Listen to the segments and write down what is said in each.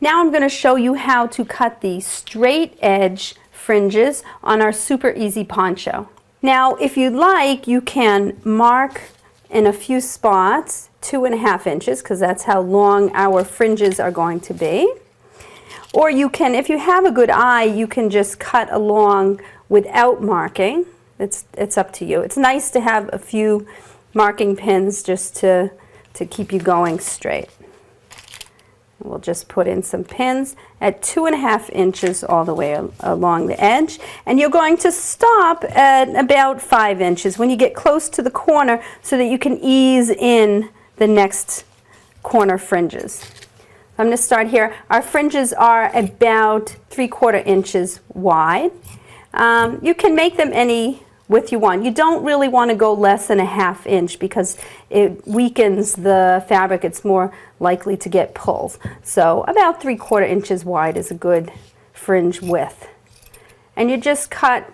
Now I'm going to show you how to cut the straight edge fringes on our super easy poncho. Now if you'd like, you can mark in a few spots 2.5 inches, because that's how long our fringes are going to be. Or you can, if you have a good eye, you can just cut along without marking. It's up to you. It's nice to have a few marking pins just to keep you going straight. We'll just put in some pins at 2.5 inches all the way along the edge, and you're going to stop at about 5 inches when you get close to the corner so that you can ease in the next corner fringes. I'm going to start here. Our fringes are about 3/4 inches wide. You can make them any width you want. You don't really want to go less than 1/2 inch because it weakens the fabric. It's more likely to get pulled. So about 3/4 inches wide is a good fringe width. And you just cut,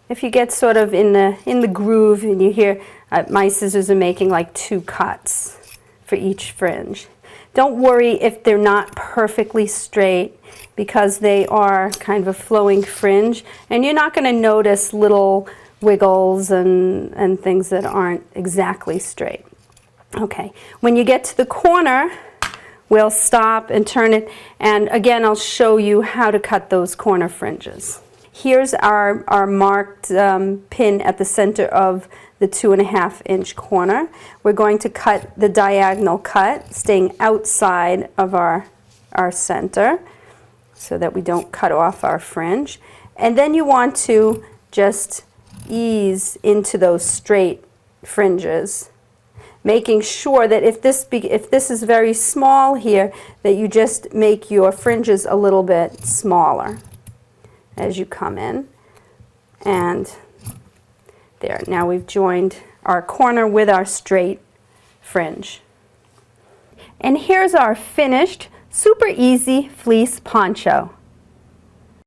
if you get sort of in the groove, and you hear my scissors are making like 2 cuts for each fringe. Don't worry if they're not perfectly straight, because they are kind of a flowing fringe, and you're not going to notice little wiggles and things that aren't exactly straight. Okay, when you get to the corner, we'll stop and turn it, and again I'll show you how to cut those corner fringes. Here's our marked pin at the center of the 2.5 inch corner. We're going to cut the diagonal cut, staying outside of our center, so that we don't cut off our fringe. And then you want to just ease into those straight fringes, making sure that if this is very small here, that you just make your fringes a little bit smaller as you come in. And there, now we've joined our corner with our straight fringe. And here's our finished super easy fleece poncho.